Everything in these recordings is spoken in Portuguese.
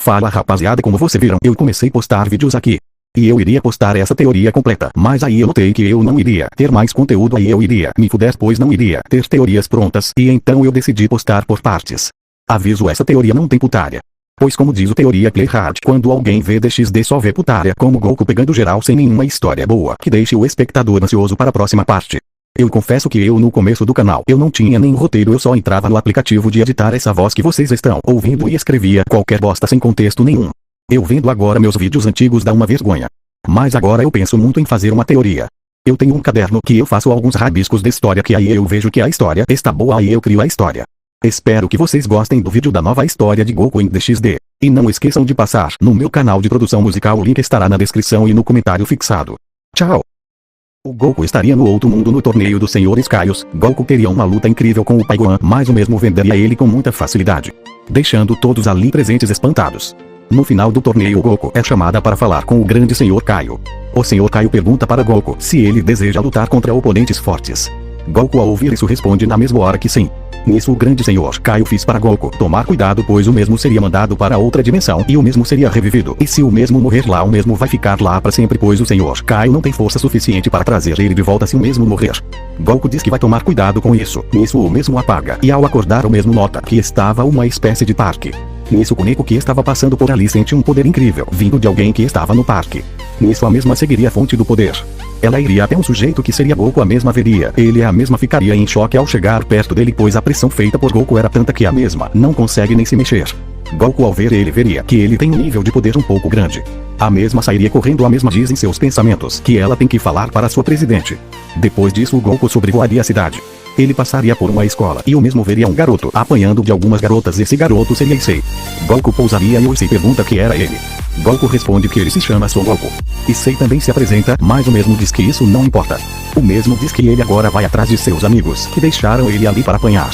Fala rapaziada, como vocês viram, eu comecei a postar vídeos aqui. E eu iria postar essa teoria completa, mas aí eu notei que eu não iria ter mais conteúdo, aí eu iria me fuder, pois não iria ter teorias prontas, e então eu decidi postar por partes. Aviso, essa teoria não tem putaria. Pois como diz o Teoria Playhard, quando alguém vê DXD só vê putaria como Goku pegando geral sem nenhuma história boa que deixe o espectador ansioso para a próxima parte. Eu confesso que eu no começo do canal eu não tinha nem roteiro, eu só entrava no aplicativo de editar essa voz que vocês estão ouvindo e escrevia qualquer bosta sem contexto nenhum. Eu vendo agora meus vídeos antigos dá uma vergonha. Mas agora eu penso muito em fazer uma teoria. Eu tenho um caderno que eu faço alguns rabiscos de história, que aí eu vejo que a história está boa, aí eu crio a história. Espero que vocês gostem do vídeo da nova história de Goku em DXD. E não esqueçam de passar no meu canal de produção musical, o link estará na descrição e no comentário fixado. Tchau! O Goku estaria no outro mundo no torneio dos Senhores Kaios. Goku teria uma luta incrível com o Pai Gohan, mas o mesmo venderia ele com muita facilidade, deixando todos ali presentes espantados. No final do torneio, Goku é chamada para falar com o grande Senhor Kaio. O Senhor Kaio pergunta para Goku se ele deseja lutar contra oponentes fortes. Goku, ao ouvir isso, responde na mesma hora que sim. Nisso o grande Senhor Kaio fez para Goku tomar cuidado, pois o mesmo seria mandado para outra dimensão e o mesmo seria revivido. E se o mesmo morrer lá, o mesmo vai ficar lá para sempre, pois o Senhor Kaio não tem força suficiente para trazer ele de volta se o mesmo morrer. Goku diz que vai tomar cuidado com isso. Nisso o mesmo apaga, e ao acordar o mesmo nota que estava uma espécie de parque. Nisso Kuneko, que estava passando por ali, sente um poder incrível vindo de alguém que estava no parque. Nisso a mesma seguiria a fonte do poder. Ela iria até um sujeito que seria Goku, a mesma veria ele, a mesma ficaria em choque ao chegar perto dele, pois a pressão feita por Goku era tanta que a mesma não consegue nem se mexer. Goku, ao ver ele, veria que ele tem um nível de poder um pouco grande. A mesma sairia correndo, a mesma diz em seus pensamentos que ela tem que falar para sua presidente. Depois disso o Goku sobrevoaria a cidade. Ele passaria por uma escola e o mesmo veria um garoto apanhando de algumas garotas. Esse garoto seria Issei. Goku pousaria e o Issei pergunta que era ele. Goku responde que ele se chama Son Goku. Issei também se apresenta, mas o mesmo diz que isso não importa. O mesmo diz que ele agora vai atrás de seus amigos que deixaram ele ali para apanhar.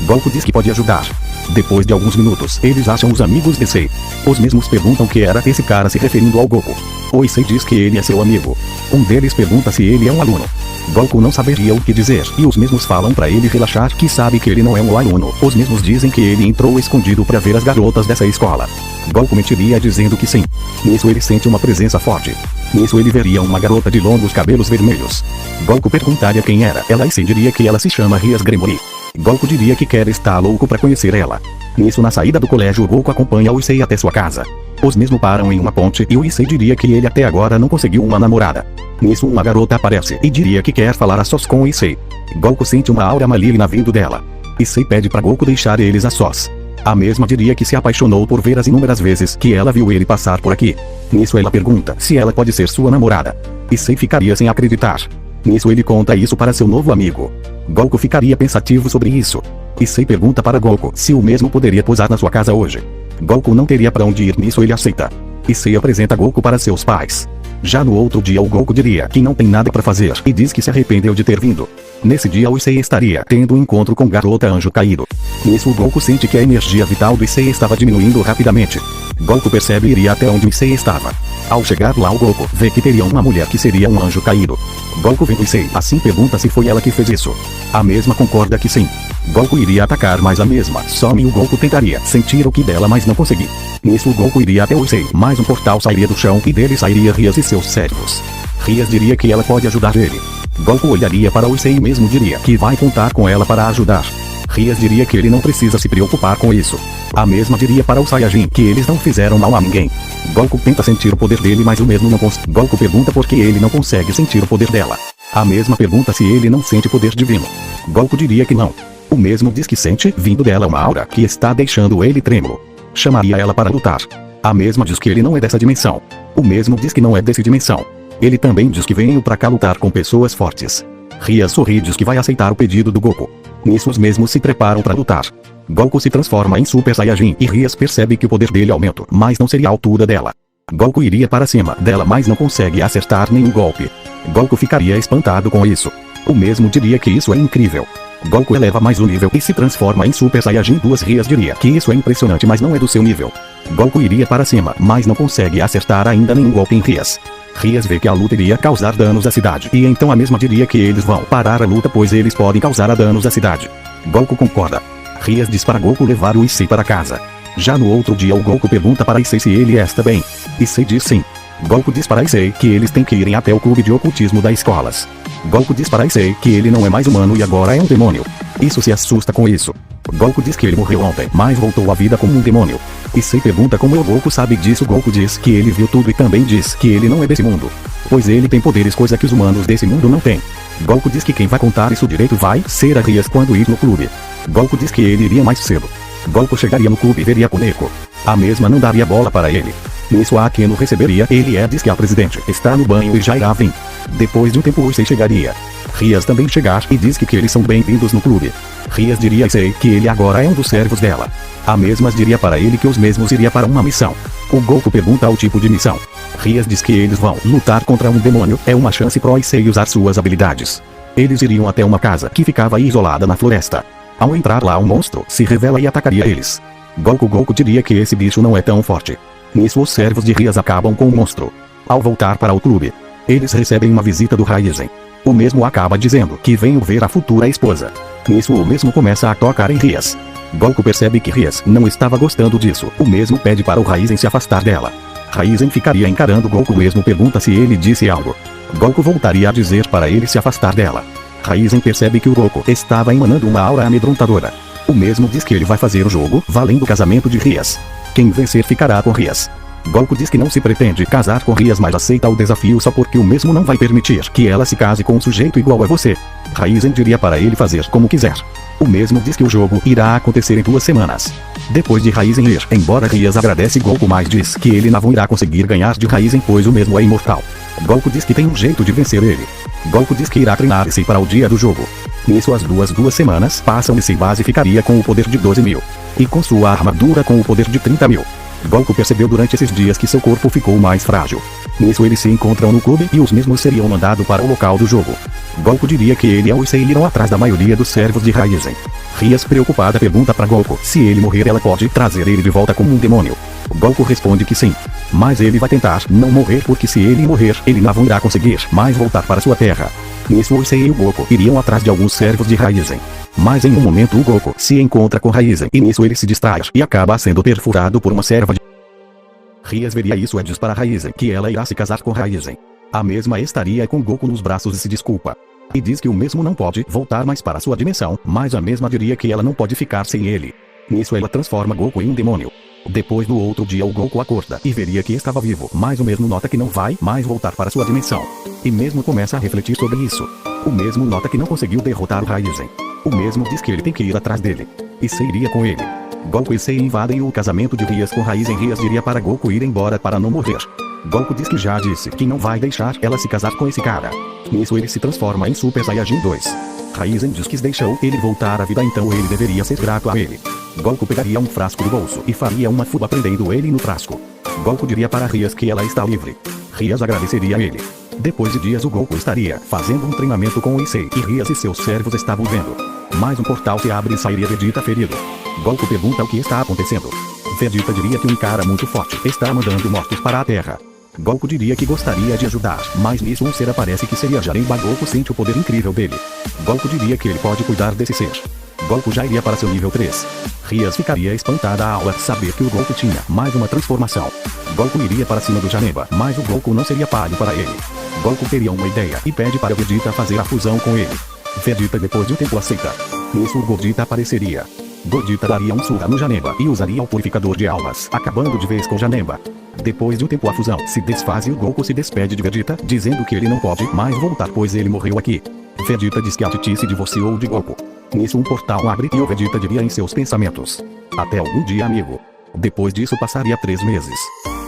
Goku diz que pode ajudar. Depois de alguns minutos, eles acham os amigos de Issei. Os mesmos perguntam que era esse cara, se referindo ao Goku. O Issei diz que ele é seu amigo. Um deles pergunta se ele é um aluno. Goku não saberia o que dizer, e os mesmos falam para ele relaxar, que sabe que ele não é um aluno. Os mesmos dizem que ele entrou escondido para ver as garotas dessa escola. Goku mentiria dizendo que sim. Nisso ele sente uma presença forte. Nisso ele veria uma garota de longos cabelos vermelhos. Goku perguntaria quem era ela, e Issei diria que ela se chama Rias Gremory. Goku diria que quer estar louco para conhecer ela. Nisso, na saída do colégio, Goku acompanha o Issei até sua casa. Os mesmos param em uma ponte e o Issei diria que ele até agora não conseguiu uma namorada. Nisso uma garota aparece e diria que quer falar a sós com o Issei. Goku sente uma aura maligna vindo dela. Issei pede para Goku deixar eles a sós. A mesma diria que se apaixonou por ver as inúmeras vezes que ela viu ele passar por aqui. Nisso ela pergunta se ela pode ser sua namorada. Issei ficaria sem acreditar. Nisso ele conta isso para seu novo amigo. Goku ficaria pensativo sobre isso. Issei pergunta para Goku se o mesmo poderia posar na sua casa hoje. Goku não teria para onde ir, nisso ele aceita. Issei apresenta Goku para seus pais. Já no outro dia o Goku diria que não tem nada para fazer e diz que se arrependeu de ter vindo. Nesse dia o Issei estaria tendo um encontro com Garota Anjo Caído. Nisso o Goku sente que a energia vital do Issei estava diminuindo rapidamente. Goku percebe e iria até onde o Issei estava. Ao chegar lá o Goku vê que teria uma mulher que seria um anjo caído. Goku vê o Issei assim pergunta se foi ela que fez isso. A mesma concorda que sim. Goku iria atacar, mas a mesma some e o Goku tentaria sentir o ki dela, mas não conseguiu. Nisso o Goku iria até o Issei, mas um portal sairia do chão e dele sairia Rias e seus servos. Rias diria que ela pode ajudar ele. Goku olharia para o Issei e mesmo diria que vai contar com ela para ajudar. Rias diria que ele não precisa se preocupar com isso. A mesma diria para o Saiyajin que eles não fizeram mal a ninguém. Goku tenta sentir o poder dele, mas o mesmo não consegue. Goku pergunta por que ele não consegue sentir o poder dela. A mesma pergunta se ele não sente poder divino. Goku diria que não. O mesmo diz que sente vindo dela uma aura que está deixando ele trêmulo. Chamaria ela para lutar. A mesma diz que ele não é dessa dimensão. O mesmo diz que não é dessa dimensão. Ele também diz que veio pra cá lutar com pessoas fortes. Rias sorri e diz que vai aceitar o pedido do Goku. Nisso os mesmos se preparam para lutar. Goku se transforma em Super Saiyajin e Rias percebe que o poder dele aumenta, mas não seria a altura dela. Goku iria para cima dela, mas não consegue acertar nenhum golpe. Goku ficaria espantado com isso. O mesmo diria que isso é incrível. Goku eleva mais o nível e se transforma em Super Saiyajin 2. Rias diria que isso é impressionante, mas não é do seu nível. Goku iria para cima, mas não consegue acertar ainda nenhum golpe em Rias. Rias vê que a luta iria causar danos à cidade, e então a mesma diria que eles vão parar a luta, pois eles podem causar danos à cidade. Goku concorda. Rias diz para Goku levar o Issei para casa. Já no outro dia o Goku pergunta para Issei se ele está bem. Issei diz sim. Goku diz para Issei que eles têm que irem até o clube de ocultismo das escolas. Goku diz para Issei que ele não é mais humano e agora é um demônio. Isso se assusta com isso. Goku diz que ele morreu ontem, mas voltou à vida como um demônio. Issei pergunta como o Goku sabe disso. Goku diz que ele viu tudo e também diz que ele não é desse mundo, pois ele tem poderes, coisa que os humanos desse mundo não têm. Goku diz que quem vai contar isso direito vai ser a Rias quando ir no clube. Goku diz que ele iria mais cedo. Goku chegaria no clube e veria Koneko. A mesma não daria bola para ele. Nisso a Akeno receberia ele diz que a presidente está no banho e já irá vir. Depois de um tempo o Issei chegaria. Rias também chegar e diz que eles são bem-vindos no clube. Rias diria a Issei que ele agora é um dos servos dela. A mesma diria para ele que os mesmos iria para uma missão. O Goku pergunta o tipo de missão. Rias diz que eles vão lutar contra um demônio, é uma chance pro Issei usar suas habilidades. Eles iriam até uma casa que ficava isolada na floresta. Ao entrar lá um monstro se revela e atacaria eles. Goku diria que esse bicho não é tão forte. Nisso os servos de Rias acabam com o monstro. Ao voltar para o clube, eles recebem uma visita do Raizen. O mesmo acaba dizendo que veio ver a futura esposa. Nisso o mesmo começa a tocar em Rias. Goku percebe que Rias não estava gostando disso. O mesmo pede para o Raizen se afastar dela. Raizen ficaria encarando Goku. O mesmo pergunta se ele disse algo. Goku voltaria a dizer para ele se afastar dela. Raizen percebe que o Goku estava emanando uma aura amedrontadora. O mesmo diz que ele vai fazer o jogo valendo o casamento de Rias. Quem vencer ficará com Rias. Goku diz que não se pretende casar com Rias, mas aceita o desafio só porque o mesmo não vai permitir que ela se case com um sujeito igual a você. Raizen diria para ele fazer como quiser. O mesmo diz que o jogo irá acontecer em 2 semanas. Depois de Raizen ir embora, Rias agradece Goku, mas diz que ele não irá conseguir ganhar de Raizen, pois o mesmo é imortal. Goku diz que tem um jeito de vencer ele. Goku diz que irá treinar Issei para o dia do jogo. Nisso as duas semanas passam e Issei base ficaria com o poder de 12.000. E com sua armadura com o poder de 30.000. Goku percebeu durante esses dias que seu corpo ficou mais frágil. Nisso eles se encontram no clube e os mesmos seriam mandados para o local do jogo. Goku diria que ele e o Issei irão atrás da maioria dos servos de Raizen. Rias, preocupada, pergunta para Goku se ele morrer ela pode trazer ele de volta como um demônio. Goku responde que sim. Mas ele vai tentar não morrer, porque se ele morrer ele não irá conseguir mais voltar para sua terra. Nisso o Issei e o Goku iriam atrás de alguns servos de Raizen. Mas em um momento o Goku se encontra com Raizen e nisso ele se distrai e acaba sendo perfurado por uma serva de Rias veria isso e diz para Raizen que ela irá se casar com Raizen. A mesma estaria com Goku nos braços e se desculpa. E diz que o mesmo não pode voltar mais para sua dimensão, mas a mesma diria que ela não pode ficar sem ele. Nisso ela transforma Goku em um demônio. Depois no outro dia o Goku acorda e veria que estava vivo, mas o mesmo nota que não vai mais voltar para sua dimensão. E mesmo começa a refletir sobre isso. O mesmo nota que não conseguiu derrotar o Raizen. O mesmo diz que ele tem que ir atrás dele. E Issei iria com ele. Goku e Issei invadem o casamento de Rias com Raizen. Rias diria para Goku ir embora para não morrer. Goku diz que já disse que não vai deixar ela se casar com esse cara. Nisso ele se transforma em Super Saiyajin 2. Raizen diz que deixou ele voltar à vida, então ele deveria ser grato a ele. Goku pegaria um frasco do bolso e faria uma fuga prendendo ele no frasco. Goku diria para Rias que ela está livre. Rias agradeceria a ele. Depois de dias o Goku estaria fazendo um treinamento com o Issei e Rias e seus servos estavam vendo. Mas um portal se abre e sairia Vegeta ferido. Goku pergunta o que está acontecendo. Vegeta diria que um cara muito forte está mandando mortos para a Terra. Goku diria que gostaria de ajudar, mas nisso um ser aparece que seria Janemba. Goku sente o poder incrível dele. Goku diria que ele pode cuidar desse ser. Goku já iria para seu nível 3. Rias ficaria espantada ao saber que o Goku tinha mais uma transformação. Goku iria para cima do Janemba, mas o Goku não seria páreo para ele. Goku teria uma ideia e pede para Vegeta fazer a fusão com ele. Vegeta depois de um tempo aceita. Nisso o Gogeta apareceria. Gogeta daria um surra no Janemba e usaria o purificador de almas, acabando de vez com Janemba. Depois de um tempo a fusão se desfaz e o Goku se despede de Vegeta, dizendo que ele não pode mais voltar pois ele morreu aqui. Vegeta diz que a Titi se divorciou de Goku. Nisso um portal abre e o Vegeta diria em seus pensamentos: até algum dia, amigo. Depois disso passaria 3 meses.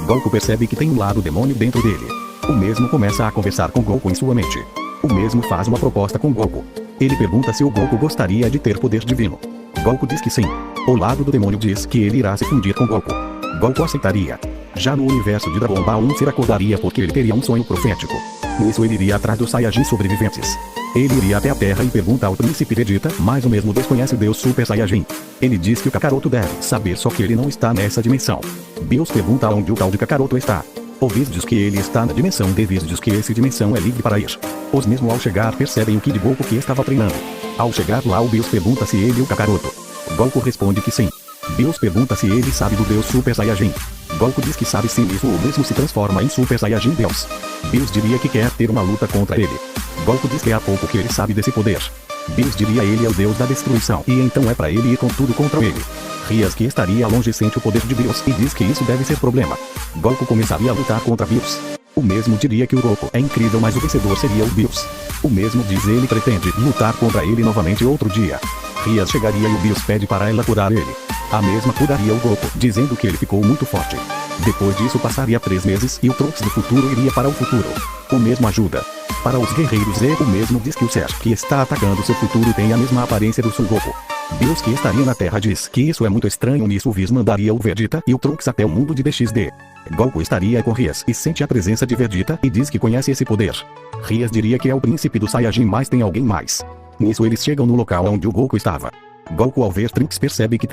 Goku percebe que tem um lado demônio dentro dele. O mesmo começa a conversar com Goku em sua mente. O mesmo faz uma proposta com Goku. Ele pergunta se o Goku gostaria de ter poder divino. Goku diz que sim. O lado do demônio diz que ele irá se fundir com Goku. Goku aceitaria. Já no universo de Dragon Ball, um ser acordaria porque ele teria um sonho profético. Nisso ele iria atrás dos Saiyajin sobreviventes. Ele iria até a Terra e pergunta ao príncipe Vegeta, mas o mesmo desconhece o Deus Super Saiyajin. Ele diz que o Kakaroto deve saber, só que ele não está nessa dimensão. Bills pergunta onde o tal de Kakaroto está. Ovis diz que ele está na dimensão D. Whis diz que essa dimensão é livre para ir. Os mesmos ao chegar percebem o Kid Goku que estava treinando. Ao chegar lá o Bills pergunta se ele e o Kakaroto. Goku responde que sim. Bills pergunta se ele sabe do Deus Super Saiyajin. Goku diz que sabe sim, isso ou mesmo se transforma em Super Saiyajin Deus. Bills diria que quer ter uma luta contra ele. Goku diz que há pouco que ele sabe desse poder. Bills diria ele é o deus da destruição e então é pra ele ir com tudo contra ele. Rias, que estaria longe, sente o poder de Bills e diz que isso deve ser problema. Goku começaria a lutar contra Bills. O mesmo diria que o Goku é incrível, mas o vencedor seria o Bills. O mesmo diz ele pretende lutar contra ele novamente outro dia. Rias chegaria e o Bills pede para ela curar ele. A mesma curaria o Goku, dizendo que ele ficou muito forte. Depois disso passaria 3 meses e o Trunks do futuro iria para o futuro. O mesmo ajuda para os guerreiros e o mesmo diz que o ser que está atacando seu futuro tem a mesma aparência do Son Goku. Bills, que estaria na Terra, diz que isso é muito estranho. Nisso Whis mandaria o Vegeta e o Trunks até o mundo de DXD. Goku estaria com Rias e sente a presença de Vegeta e diz que conhece esse poder. Rias diria que é o príncipe do Saiyajin, mas tem alguém mais. Nisso eles chegam no local onde o Goku estava. Goku, ao ver Trunks, percebe que